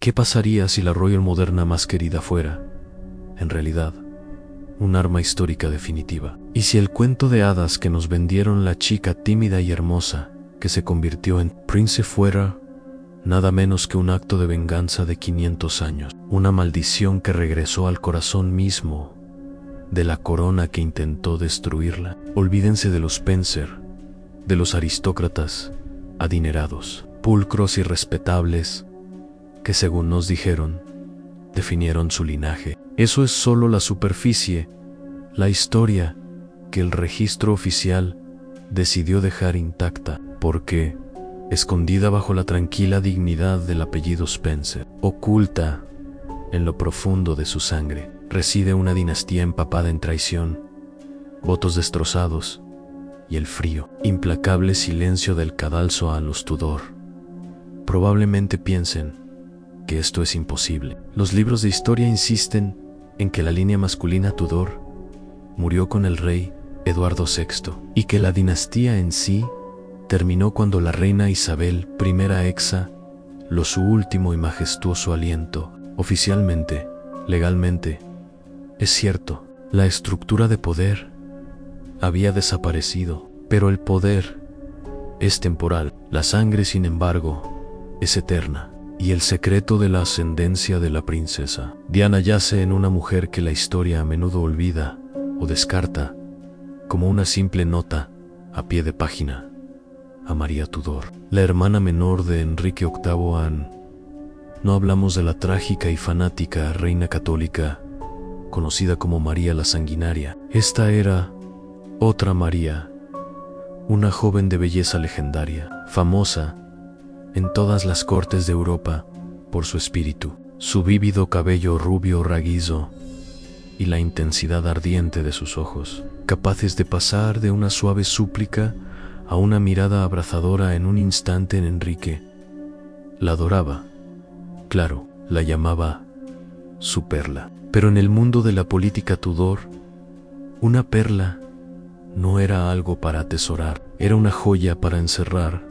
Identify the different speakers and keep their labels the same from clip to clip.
Speaker 1: ¿Qué pasaría si la Royal moderna más querida fuera, en realidad, un arma histórica definitiva? ¿Y si el cuento de hadas que nos vendieron la chica tímida y hermosa que se convirtió en Prince fuera nada menos que un acto de venganza de 500 años? Una maldición que regresó al corazón mismo de la corona que intentó destruirla. Olvídense de los Spencer, de los aristócratas adinerados, pulcros y respetables, que según nos dijeron, definieron su linaje. Eso es solo la superficie, la historia que el registro oficial decidió dejar intacta, porque, escondida bajo la tranquila dignidad del apellido Spencer, oculta en lo profundo de su sangre, reside una dinastía empapada en traición, votos destrozados y el frío, implacable silencio del cadalso a los Tudor. Probablemente piensen que esto es imposible. Los libros de historia insisten en que la línea masculina Tudor murió con el rey Eduardo VI y que la dinastía en sí terminó cuando la reina Isabel I exhaló su último y majestuoso aliento. Oficialmente, legalmente, es cierto, la estructura de poder había desaparecido, pero el poder es temporal. La sangre, sin embargo, es eterna. Y el secreto de la ascendencia de la princesa Diana yace en una mujer que la historia a menudo olvida o descarta como una simple nota a pie de página: a María Tudor, la hermana menor de Enrique VIII Anne. No hablamos de la trágica y fanática reina católica conocida como María la Sanguinaria. Esta era otra María, una joven de belleza legendaria, famosa en todas las cortes de Europa por su espíritu, su vívido cabello rubio raguizo y la intensidad ardiente de sus ojos, capaces de pasar de una suave súplica a una mirada abrazadora en un instante. En Enrique la adoraba, claro, la llamaba su perla. Pero en el mundo de la política Tudor, una perla no era algo para atesorar, era una joya para encerrar,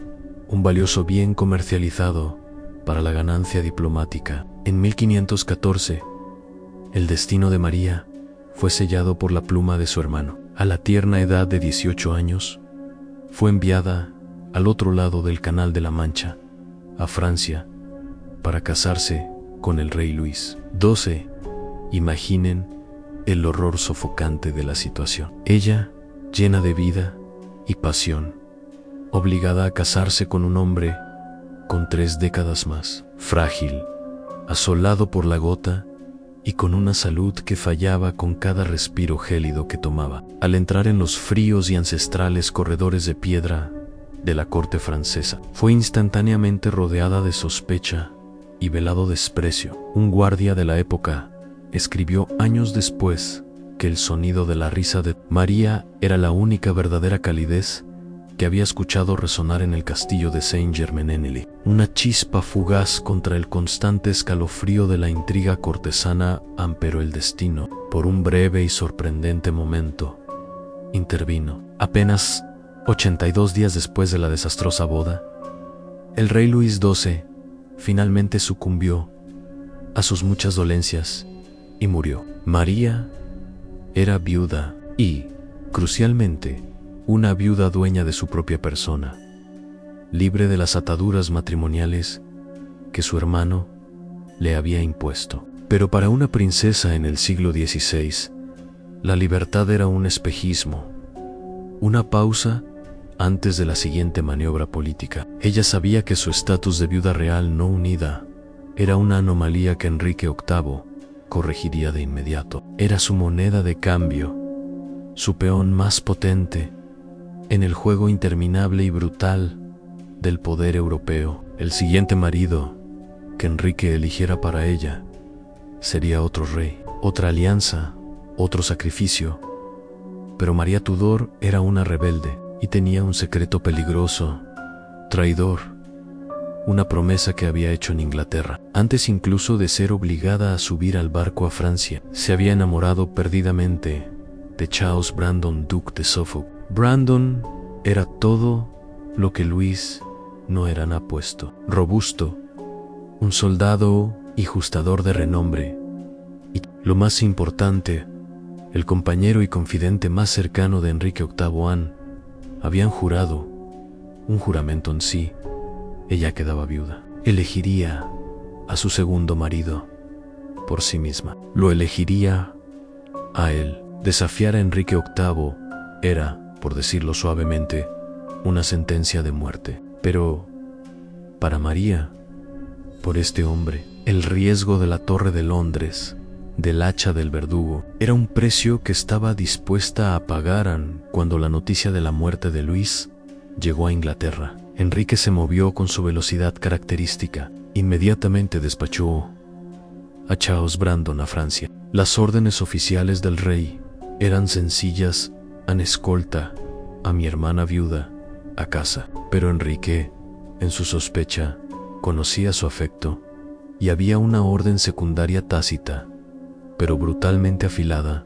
Speaker 1: un valioso bien comercializado para la ganancia diplomática. En 1514, el destino de María fue sellado por la pluma de su hermano. A la tierna edad de 18 años, fue enviada al otro lado del Canal de la Mancha, a Francia, para casarse con el rey Luis XII. Imaginen el horror sofocante de la situación. Ella, llena de vida y pasión, obligada a casarse con un hombre con 3 décadas más, frágil, asolado por la gota y con una salud que fallaba con cada respiro gélido que tomaba. Al entrar en los fríos y ancestrales corredores de piedra de la corte francesa, fue instantáneamente rodeada de sospecha y velado desprecio. Un guardia de la época escribió años después que el sonido de la risa de María era la única verdadera calidez que había escuchado resonar en el castillo de Saint-Germain-en-Laye, una chispa fugaz contra el constante escalofrío de la intriga cortesana. Pero el destino, por un breve y sorprendente momento, intervino. Apenas 82 días después de la desastrosa boda, el rey Luis XII finalmente sucumbió a sus muchas dolencias y murió. María era viuda y, crucialmente, una viuda dueña de su propia persona, libre de las ataduras matrimoniales que su hermano le había impuesto. Pero para una princesa en el siglo XVI, la libertad era un espejismo, una pausa antes de la siguiente maniobra política. Ella sabía que su estatus de viuda real no unida era una anomalía que Enrique VIII corregiría de inmediato. Era su moneda de cambio, su peón más potente en el juego interminable y brutal del poder europeo. El siguiente marido que Enrique eligiera para ella sería otro rey, otra alianza, otro sacrificio. Pero María Tudor era una rebelde y tenía un secreto peligroso, traidor, una promesa que había hecho en Inglaterra. Antes incluso de ser obligada a subir al barco a Francia, se había enamorado perdidamente de Charles Brandon, duque de Suffolk. Brandon era todo lo que Luis no era apuesto, robusto, un soldado y ajustador de renombre, y, lo más importante, el compañero y confidente más cercano de Enrique VIII, habían jurado, un juramento en sí. Ella quedaba viuda. Elegiría a su segundo marido por sí misma. Lo elegiría a él. Desafiar a Enrique VIII era, por decirlo suavemente, una sentencia de muerte. Pero, para María, por este hombre, el riesgo de la Torre de Londres, del hacha del verdugo, era un precio que estaba dispuesta a pagar cuando la noticia de la muerte de Luis llegó a Inglaterra. Enrique se movió con su velocidad característica. Inmediatamente despachó a Charles Brandon a Francia. Las órdenes oficiales del rey eran sencillas: an escolta a mi hermana viuda a casa. Pero Enrique, en su sospecha, conocía su afecto, y había una orden secundaria tácita, pero brutalmente afilada: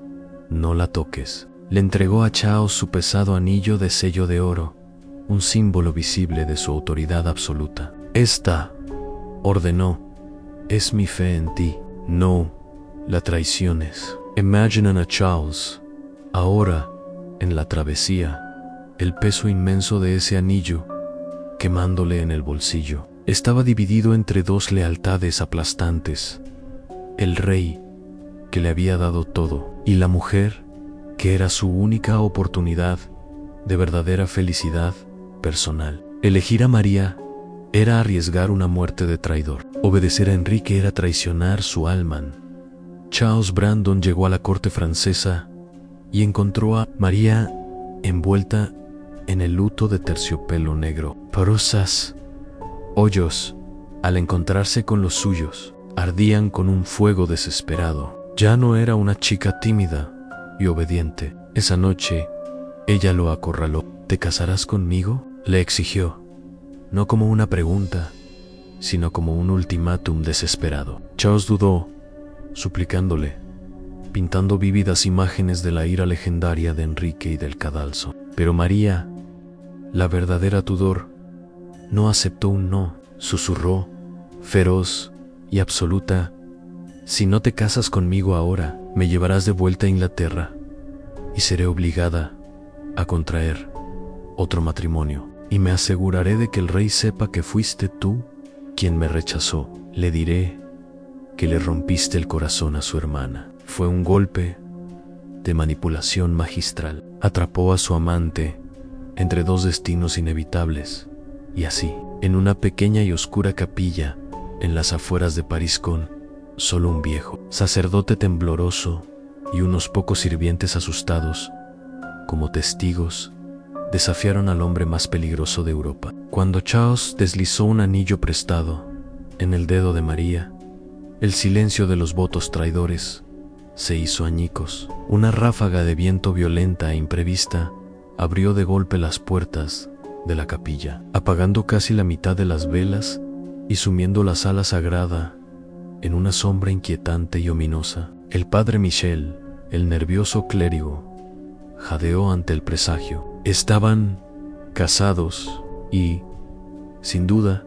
Speaker 1: no la toques. Le entregó a Charles su pesado anillo de sello de oro, un símbolo visible de su autoridad absoluta. Esta, ordenó, es mi fe en ti, no la traiciones. Imaginan a Charles, ahora, en la travesía, el peso inmenso de ese anillo, quemándole en el bolsillo. Estaba dividido entre dos lealtades aplastantes: el rey, que le había dado todo, y la mujer, que era su única oportunidad de verdadera felicidad personal. Elegir a María era arriesgar una muerte de traidor. Obedecer a Enrique era traicionar su alma. Charles Brandon llegó a la corte francesa y encontró a María envuelta en el luto de terciopelo negro. Parosas hoyos, al encontrarse con los suyos, ardían con un fuego desesperado. Ya no era una chica tímida y obediente. Esa noche, ella lo acorraló. ¿Te casarás conmigo?, le exigió, no como una pregunta, sino como un ultimátum desesperado. Charles dudó, suplicándole, pintando vívidas imágenes de la ira legendaria de Enrique y del cadalso. Pero María, la verdadera Tudor, no aceptó un no. Susurró, feroz y absoluta: si no te casas conmigo ahora, me llevarás de vuelta a Inglaterra y seré obligada a contraer otro matrimonio, y me aseguraré de que el rey sepa que fuiste tú quien me rechazó. Le diré que le rompiste el corazón a su hermana. Fue un golpe de manipulación magistral. Atrapó a su amante entre dos destinos inevitables, y así, en una pequeña y oscura capilla en las afueras de París, con solo un viejo sacerdote tembloroso y unos pocos sirvientes asustados como testigos, desafiaron al hombre más peligroso de Europa. Cuando Charles deslizó un anillo prestado en el dedo de María, el silencio de los votos traidores se hizo añicos. Una ráfaga de viento violenta e imprevista abrió de golpe las puertas de la capilla, apagando casi la mitad de las velas y sumiendo la sala sagrada en una sombra inquietante y ominosa. El padre Michel, el nervioso clérigo, jadeó ante el presagio. Estaban casados y, sin duda,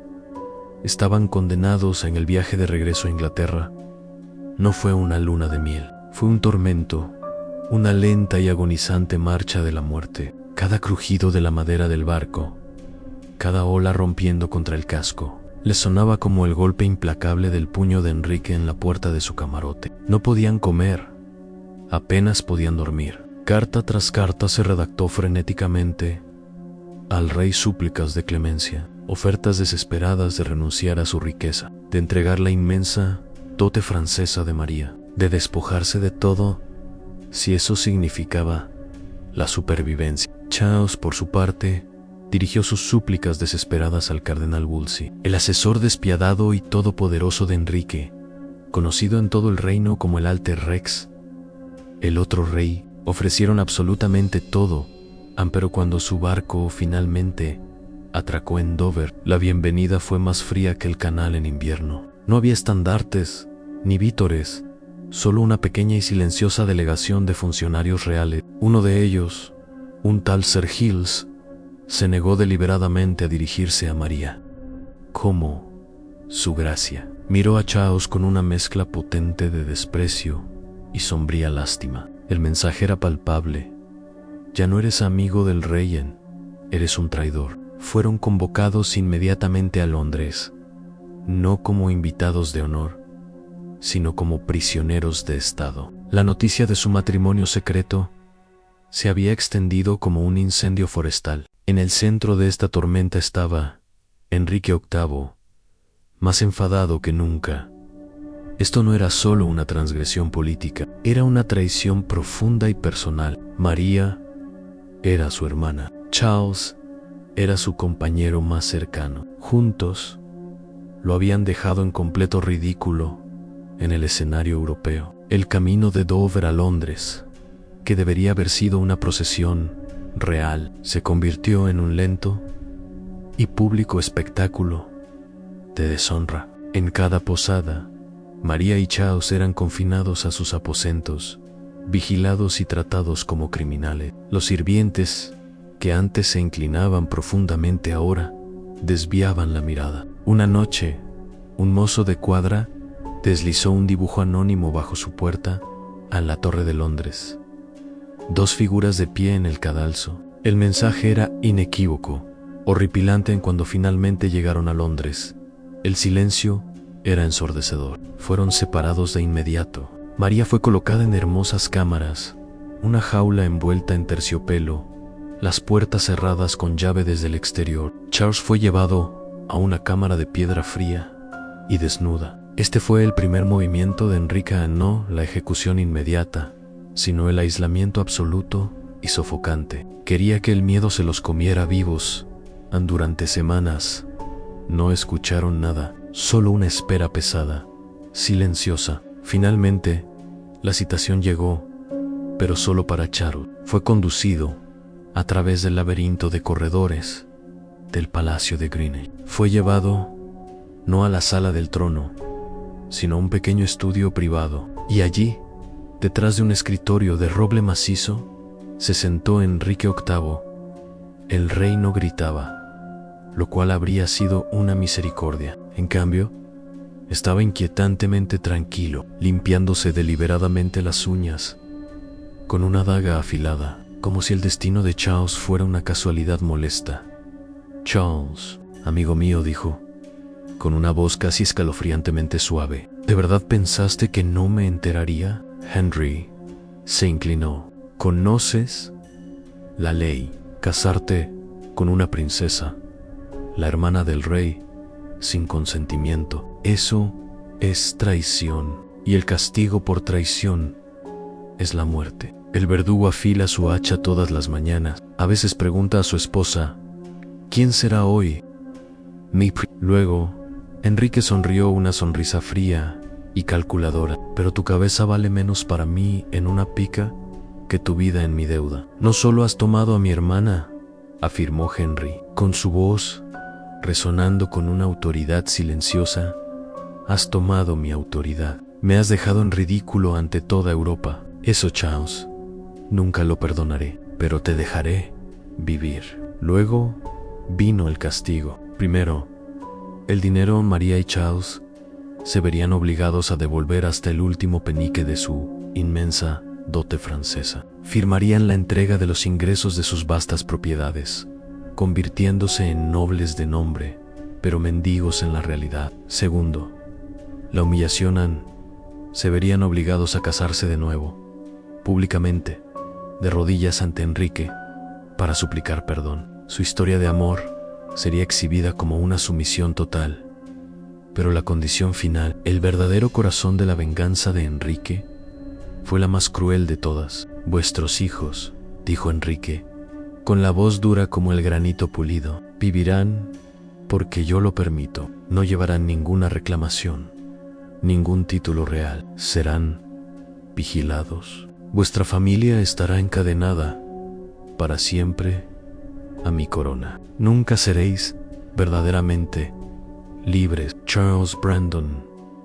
Speaker 1: estaban condenados en el viaje de regreso a Inglaterra. No fue una luna de miel, fue un tormento, una lenta y agonizante marcha de la muerte. Cada crujido de la madera del barco, cada ola rompiendo contra el casco, le sonaba como el golpe implacable del puño de Enrique en la puerta de su camarote. No podían comer, apenas podían dormir. Carta tras carta se redactó frenéticamente al rey: súplicas de clemencia, ofertas desesperadas de renunciar a su riqueza, de entregar la inmensa dote francesa de María, de despojarse de todo si eso significaba la supervivencia. Charles, por su parte, dirigió sus súplicas desesperadas al cardenal Wolsey, el asesor despiadado y todopoderoso de Enrique, conocido en todo el reino como el Alter Rex. El otro rey ofrecieron absolutamente todo, pero cuando su barco finalmente atracó en Dover, la bienvenida fue más fría que el canal en invierno. No había estandartes ni vítores, solo una pequeña y silenciosa delegación de funcionarios reales. Uno de ellos, un tal Sir Giles, se negó deliberadamente a dirigirse a María como su gracia. Miró a Charles con una mezcla potente de desprecio y sombría lástima. El mensaje era palpable. Ya no eres amigo del rey, eres un traidor. Fueron convocados inmediatamente a Londres, no como invitados de honor, sino como prisioneros de Estado. La noticia de su matrimonio secreto se había extendido como un incendio forestal. En el centro de esta tormenta estaba Enrique VIII, más enfadado que nunca. Esto no era solo una transgresión política, era una traición profunda y personal. María era su hermana. Charles era su compañero más cercano. Juntos lo habían dejado en completo ridículo en el escenario europeo. El camino de Dover a Londres, que debería haber sido una procesión real, se convirtió en un lento y público espectáculo de deshonra. En cada posada, María y Charles eran confinados a sus aposentos, vigilados y tratados como criminales. Los sirvientes, que antes se inclinaban profundamente, ahora desviaban la mirada. Una noche, un mozo de cuadra deslizó un dibujo anónimo bajo su puerta a la Torre de Londres. 2 figuras de pie en el cadalso. El mensaje era inequívoco, horripilante. En cuando finalmente llegaron a Londres, el silencio era ensordecedor. Fueron separados de inmediato. María fue colocada en hermosas cámaras, una jaula envuelta en terciopelo, las puertas cerradas con llave desde el exterior. Charles fue llevado a una cámara de piedra fría y desnuda. Este fue el primer movimiento de Enrique, no la ejecución inmediata, sino el aislamiento absoluto y sofocante. Quería que el miedo se los comiera vivos. Durante semanas no escucharon nada, solo una espera pesada, silenciosa. Finalmente, la citación llegó, pero solo para Charles. Fue conducido a través del laberinto de corredores del Palacio de Greenwich. Fue llevado no a la sala del trono, sino a un pequeño estudio privado, y allí, detrás de un escritorio de roble macizo, se sentó Enrique VIII. El rey no gritaba, lo cual habría sido una misericordia. En cambio, estaba inquietantemente tranquilo, limpiándose deliberadamente las uñas con una daga afilada, como si el destino de Charles fuera una casualidad molesta. Charles, amigo mío, dijo, con una voz casi escalofriantemente suave, ¿de verdad pensaste que no me enteraría? Henry se inclinó. ¿Conoces la ley? Casarte con una princesa, la hermana del rey, sin consentimiento, eso es traición, y el castigo por traición es la muerte. El verdugo afila su hacha todas las mañanas. A veces pregunta a su esposa, ¿quién será hoy? Luego, Enrique sonrió una sonrisa fría y calculadora. Pero tu cabeza vale menos para mí en una pica que tu vida en mi deuda. No solo has tomado a mi hermana, afirmó Henry, con su voz resonando con una autoridad silenciosa, has tomado mi autoridad. Me has dejado en ridículo ante toda Europa. Eso, Charles, nunca lo perdonaré, pero te dejaré vivir. Luego vino el castigo. Primero, el dinero. María y Charles se verían obligados a devolver hasta el último penique de su inmensa dote francesa. Firmarían la entrega de los ingresos de sus vastas propiedades, convirtiéndose en nobles de nombre, pero mendigos en la realidad. Segundo, la humillación. Se verían obligados a casarse de nuevo, públicamente, de rodillas ante Enrique, para suplicar perdón. Su historia de amor sería exhibida como una sumisión total. Pero la condición final, el verdadero corazón de la venganza de Enrique, fue la más cruel de todas. Vuestros hijos, dijo Enrique, con la voz dura como el granito pulido, vivirán porque yo lo permito. No llevarán ninguna reclamación, ningún título real. Serán vigilados. Vuestra familia estará encadenada para siempre a mi corona. Nunca seréis verdaderamente libres. Charles Brandon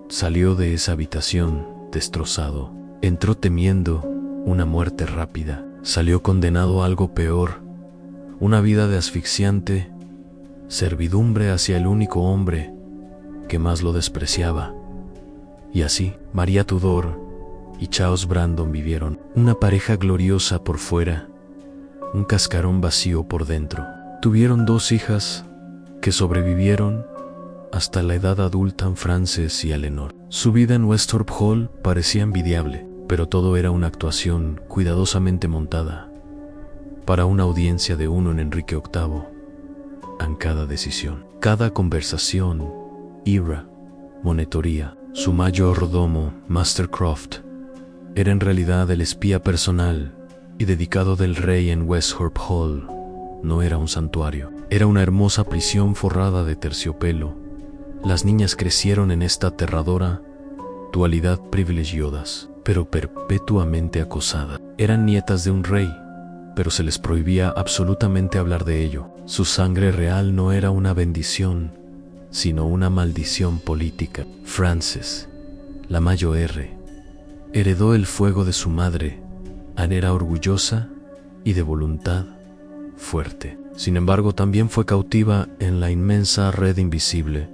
Speaker 1: salió de esa habitación destrozado. Entró temiendo una muerte rápida. Salió condenado a algo peor, una vida de asfixiante servidumbre hacia el único hombre que más lo despreciaba. Y así, María Tudor y Charles Brandon vivieron una pareja gloriosa por fuera, un cascarón vacío por dentro. Tuvieron 2 hijas que sobrevivieron hasta la edad adulta, Frances y Eleanor. Su vida en Westhorpe Hall parecía envidiable, pero todo era una actuación cuidadosamente montada para una audiencia de uno en Enrique VIII. En cada decisión, cada conversación, ira, monitoría, su mayordomo, Master Croft, era en realidad el espía personal y dedicado del rey en Westhorpe Hall. No era un santuario, era una hermosa prisión forrada de terciopelo. Las niñas crecieron en esta aterradora dualidad privilegiadas, pero perpetuamente acosadas. Eran nietas de un rey, pero se les prohibía absolutamente hablar de ello. Su sangre real no era una bendición, sino una maldición política. Frances, la mayor R, heredó el fuego de su madre. Anne era orgullosa y de voluntad fuerte. Sin embargo, también fue cautiva en la inmensa red invisible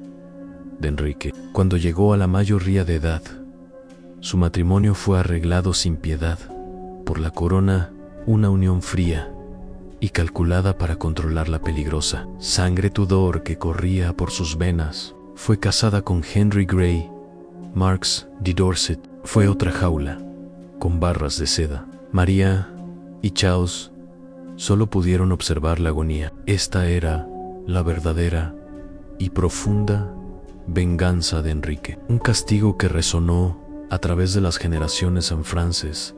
Speaker 1: de Enrique. Cuando llegó a la mayoría de edad, su matrimonio fue arreglado sin piedad por la corona, una unión fría y calculada para controlar la peligrosa sangre Tudor que corría por sus venas. Fue casada con Henry Grey. Marks de Dorset fue otra jaula con barras de seda. María y Charles solo pudieron observar la agonía. Esta era la verdadera y profunda venganza de Enrique, un castigo que resonó a través de las generaciones. En Frances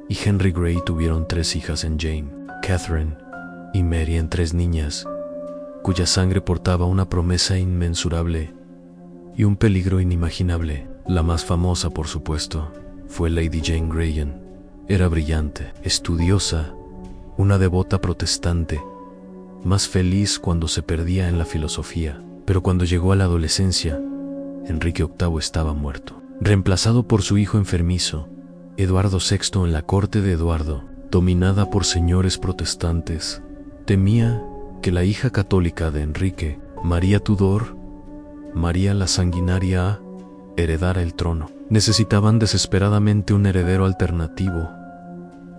Speaker 1: y Henry Grey tuvieron 3 hijas en Jane, Catherine y Mary, en 3 niñas cuya sangre portaba una promesa inmensurable y un peligro inimaginable. La más famosa, por supuesto, fue Lady Jane Grey. Era brillante, estudiosa, una devota protestante, más feliz cuando se perdía en la filosofía. Pero cuando llegó a la adolescencia, Enrique VIII estaba muerto, reemplazado por su hijo enfermizo, Eduardo VI. En la corte de Eduardo, dominada por señores protestantes, temía que la hija católica de Enrique, María Tudor, María la Sanguinaria, heredara el trono. Necesitaban desesperadamente un heredero alternativo,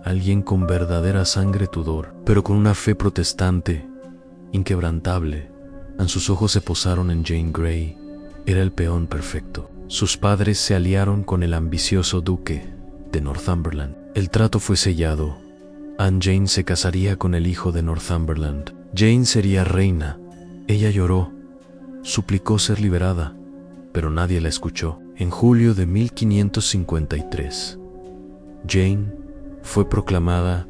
Speaker 1: alguien con verdadera sangre Tudor, pero con una fe protestante inquebrantable. En sus ojos se posaron en Jane Grey. Era el peón perfecto. Sus padres se aliaron con el ambicioso duque de Northumberland. El trato fue sellado. Anne Jane se casaría con el hijo de Northumberland. Jane sería reina. Ella lloró, suplicó ser liberada, pero nadie la escuchó. En julio de 1553, Jane fue proclamada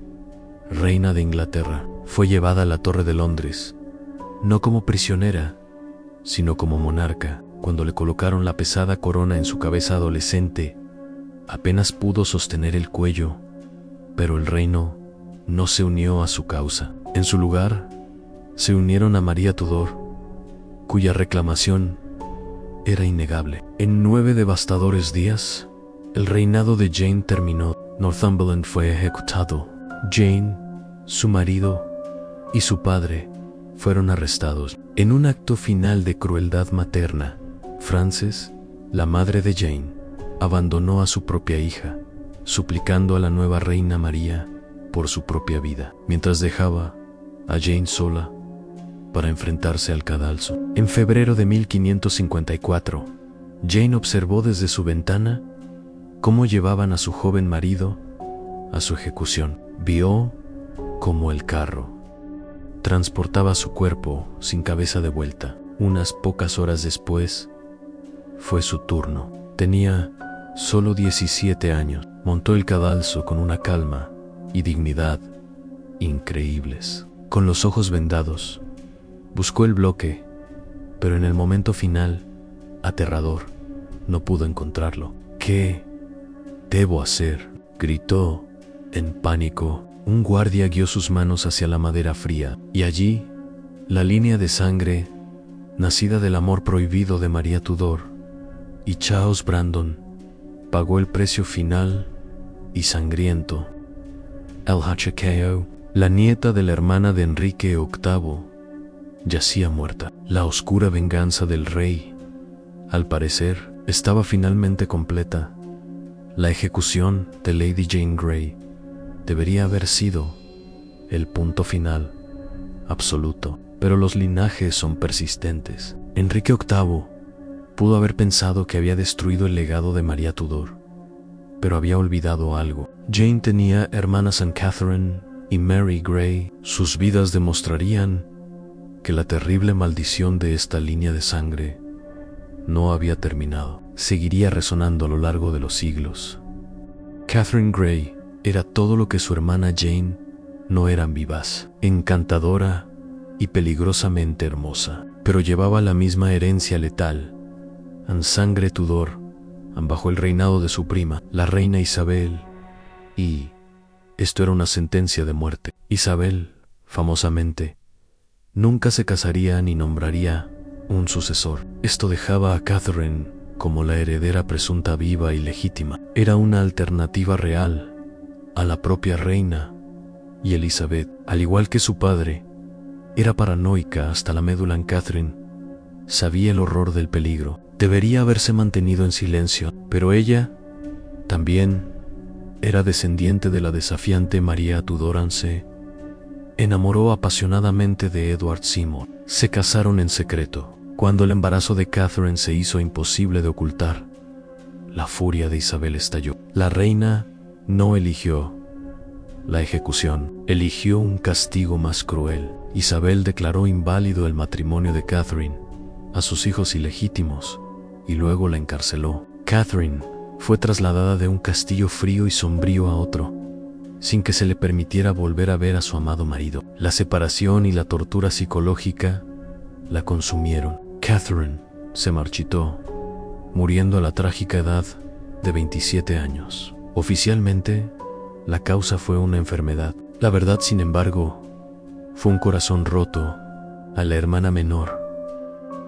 Speaker 1: reina de Inglaterra. Fue llevada a la Torre de Londres, no como prisionera, sino como monarca. Cuando le colocaron la pesada corona en su cabeza adolescente, apenas pudo sostener el cuello, pero el reino no se unió a su causa. En su lugar, se unieron a María Tudor, cuya reclamación era innegable. En 9 devastadores días, el reinado de Jane terminó. Northumberland fue ejecutado. Jane, su marido y su padre fueron arrestados. En un acto final de crueldad materna, Frances, la madre de Jane, abandonó a su propia hija, suplicando a la nueva reina María por su propia vida, mientras dejaba a Jane sola para enfrentarse al cadalso. En febrero de 1554, Jane observó desde su ventana cómo llevaban a su joven marido a su ejecución. Vio cómo el carro transportaba su cuerpo sin cabeza de vuelta. Unas pocas horas después, fue su turno. Tenía solo 17 años. Montó el cadalso con una calma y dignidad increíbles. Con los ojos vendados, buscó el bloque, pero en el momento final, aterrador, no pudo encontrarlo. ¿Qué debo hacer?, gritó en pánico. Un guardia guió sus manos hacia la madera fría, y allí, la línea de sangre, nacida del amor prohibido de María Tudor y Charles Brandon, pagó el precio final y sangriento. LHKO, la nieta de la hermana de Enrique VIII, yacía muerta. La oscura venganza del rey Al parecer, estaba finalmente completa. La ejecución de Lady Jane Grey debería haber sido el punto final, absoluto, pero los linajes son persistentes. Enrique VIII pudo haber pensado que había destruido el legado de María Tudor, pero había olvidado algo. Jane tenía hermanas Anne Catherine y Mary Grey. Sus vidas demostrarían que la terrible maldición de esta línea de sangre no había terminado. Seguiría resonando a lo largo de los siglos. Catherine Grey era todo lo que su hermana Jane no era: vivaz, encantadora y peligrosamente hermosa, pero llevaba la misma herencia letal, en sangre Tudor, bajo el reinado de su prima, la reina Isabel, y esto era una sentencia de muerte. Isabel, famosamente, nunca se casaría ni nombraría un sucesor. Esto dejaba a Catherine como la heredera presunta viva y legítima. Era una alternativa real a la propia reina, y Elizabeth, al igual que su padre, era paranoica hasta la médula. En Catherine sabía el horror del peligro. Debería haberse mantenido en silencio, pero ella también era descendiente de la desafiante María Tudor. Se enamoró apasionadamente de Edward Seymour. Se casaron en secreto. Cuando el embarazo de Catherine se hizo imposible de ocultar, la furia de Isabel estalló. La reina no eligió la ejecución, eligió un castigo más cruel. Isabel declaró inválido el matrimonio de Catherine a sus hijos ilegítimos y luego la encarceló. Catherine fue trasladada de un castillo frío y sombrío a otro, sin que se le permitiera volver a ver a su amado marido. La separación y la tortura psicológica la consumieron. Catherine se marchitó, muriendo a la trágica edad de 27 años. Oficialmente, la causa fue una enfermedad. La verdad, sin embargo, fue un corazón roto a la hermana menor,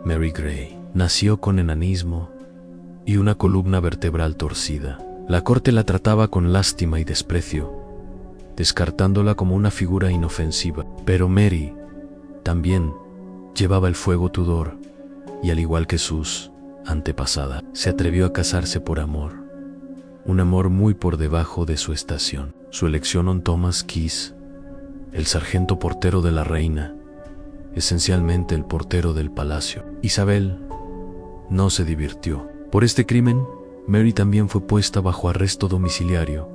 Speaker 1: Mary Grey. Nació con enanismo y una columna vertebral torcida. La corte la trataba con lástima y desprecio, descartándola como una figura inofensiva. Pero Mary también llevaba el fuego Tudor, y al igual que sus antepasadas, se atrevió a casarse por amor. Un amor muy por debajo de su estación. Su elección a Thomas Keys, el sargento portero de la reina, esencialmente el portero del palacio. Isabel no se divirtió. Por este crimen, Mary también fue puesta bajo arresto domiciliario.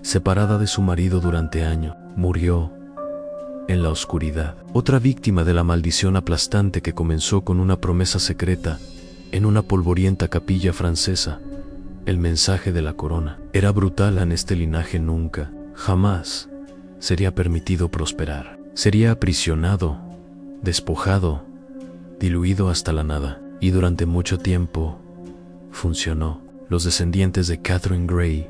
Speaker 1: Separada de su marido durante años, murió en la oscuridad. Otra víctima de la maldición aplastante que comenzó con una promesa secreta en una polvorienta capilla francesa. El mensaje de la corona era brutal. En este linaje nunca, jamás, sería permitido prosperar. Sería aprisionado, despojado, diluido hasta la nada. Y durante mucho tiempo funcionó. Los descendientes de Catherine Grey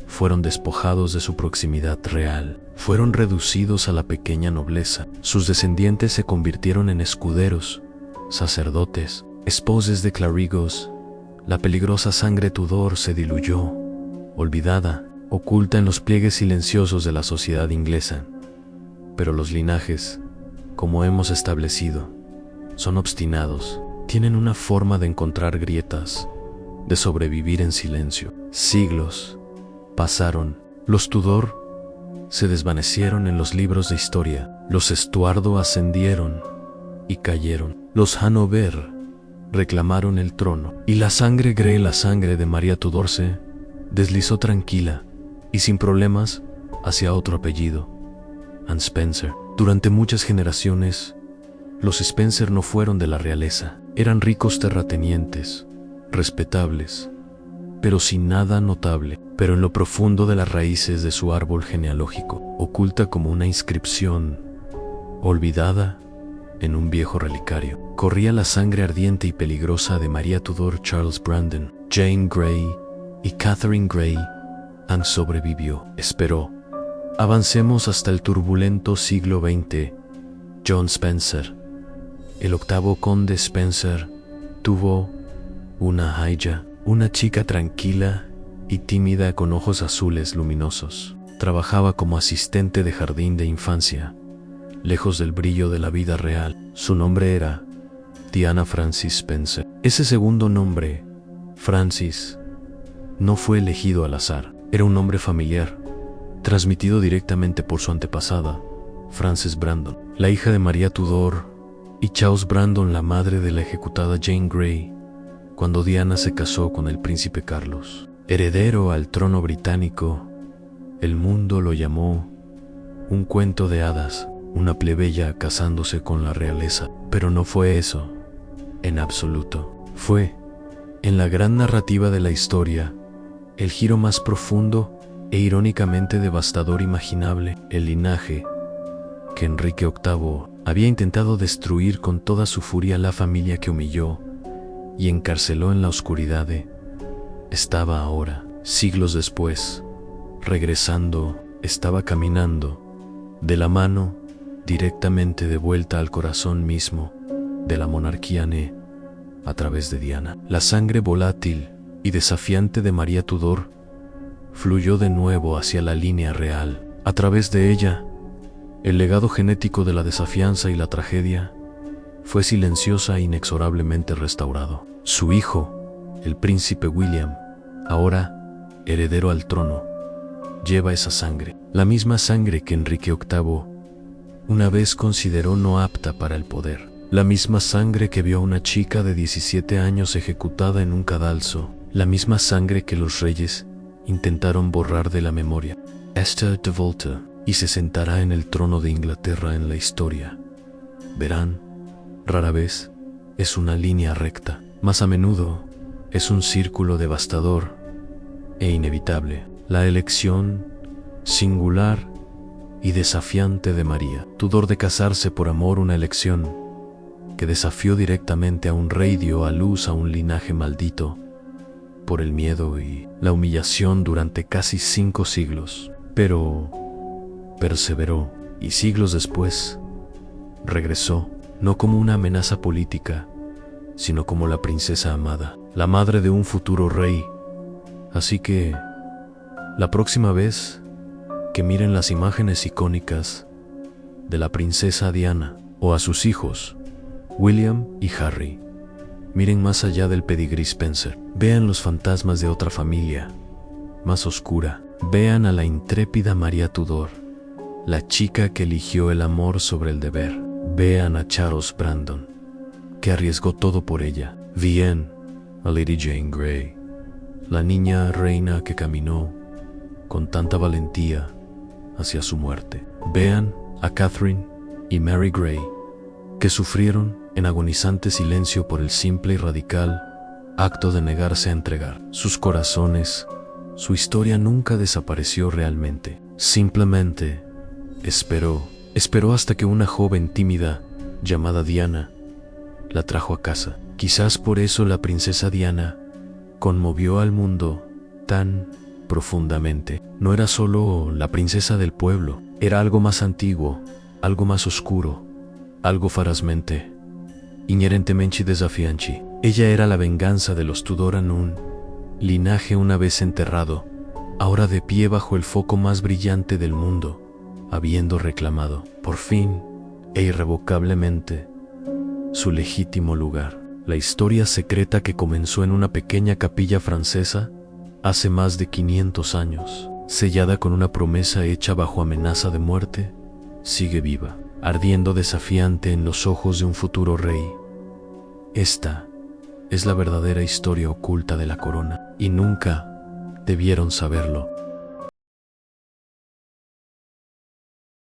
Speaker 1: fueron despojados de su proximidad real. Fueron reducidos a la pequeña nobleza. Sus descendientes se convirtieron en escuderos, sacerdotes, esposos de clérigos. La peligrosa sangre Tudor se diluyó, olvidada, oculta en los pliegues silenciosos de la sociedad inglesa. Pero los linajes, como hemos establecido, son obstinados. Tienen una forma de encontrar grietas, de sobrevivir en silencio. Siglos pasaron. Los Tudor se desvanecieron en los libros de historia. Los Estuardo ascendieron y cayeron. Los Hanover reclamaron el trono. Y la sangre Grey, la sangre de María Tudor, se deslizó tranquila y sin problemas hacia otro apellido, Anne Spencer. Durante muchas generaciones, los Spencer no fueron de la realeza. Eran ricos terratenientes, respetables, pero sin nada notable. Pero en lo profundo de las raíces de su árbol genealógico, oculta como una inscripción olvidada en un viejo relicario, corría la sangre ardiente y peligrosa de María Tudor, Charles Brandon, Jane Grey y Catherine Grey. Anne sobrevivió, esperó. Avancemos hasta el turbulento siglo XX. John Spencer, el octavo conde Spencer, tuvo una hija, una chica tranquila y tímida con ojos azules luminosos. Trabajaba como asistente de jardín de infancia, lejos del brillo de la vida real. Su nombre era Diana Francis Spencer. Ese segundo nombre, Francis, no fue elegido al azar. Era un nombre familiar, transmitido directamente por su antepasada, Frances Brandon, la hija de María Tudor, y Charles Brandon, la madre de la ejecutada Jane Grey, cuando Diana se casó con el príncipe Carlos. Heredero al trono británico, el mundo lo llamó un cuento de hadas, una plebeya casándose con la realeza. Pero no fue eso, en absoluto. Fue, en la gran narrativa de la historia, el giro más profundo e irónicamente devastador imaginable. El linaje que Enrique VIII había intentado destruir con toda su furia, la familia que humilló y encarceló en la oscuridad, estaba ahora, siglos después, regresando, estaba caminando, de la mano, directamente de vuelta al corazón mismo de la monarquía a través de Diana. La sangre volátil y desafiante de María Tudor fluyó de nuevo hacia la línea real. A través de ella, el legado genético de la desafianza y la tragedia fue silenciosa e inexorablemente restaurado. Su hijo, el príncipe William, ahora heredero al trono, lleva esa sangre, la misma sangre que Enrique VIII una vez consideró no apta para el poder, la misma sangre que vio a una chica de 17 años ejecutada en un cadalso, la misma sangre que los reyes intentaron borrar de la memoria. Esther de Volta, y se sentará en el trono de Inglaterra en la historia. Verán, rara vez es una línea recta, más a menudo es un círculo devastador e inevitable. La elección singular y desafiante de María Tudor de casarse por amor, una elección que desafió directamente a un rey, dio a luz a un linaje maldito por el miedo y la humillación durante casi 5 siglos, pero perseveró y siglos después regresó, no como una amenaza política, sino como la princesa amada, la madre de un futuro rey. Así que, la próxima vez que miren las imágenes icónicas de la princesa Diana o a sus hijos, William y Harry, miren más allá del pedigrí Spencer. Vean los fantasmas de otra familia, más oscura. Vean a la intrépida María Tudor, la chica que eligió el amor sobre el deber. Vean a Charles Brandon, que arriesgó todo por ella. Vean a Lady Jane Grey, la niña reina que caminó con tanta valentía hacia su muerte. Vean a Catherine y Mary Grey, que sufrieron en agonizante silencio por el simple y radical acto de negarse a entregar sus corazones. Su historia nunca desapareció realmente. Simplemente esperó hasta que una joven tímida llamada Diana la trajo a casa. Quizás por eso la princesa Diana conmovió al mundo tan profundamente. No era solo la princesa del pueblo, era algo más antiguo, algo más oscuro, algo ferazmente, inherentemente desafiante. Ella era la venganza de los Tudor, un linaje una vez enterrado, ahora de pie bajo el foco más brillante del mundo, habiendo reclamado, por fin e irrevocablemente, su legítimo lugar. La historia secreta que comenzó en una pequeña capilla francesa hace más de 500 años, sellada con una promesa hecha bajo amenaza de muerte, sigue viva, ardiendo desafiante en los ojos de un futuro rey. Esta es la verdadera historia oculta de la corona, y nunca debieron saberlo.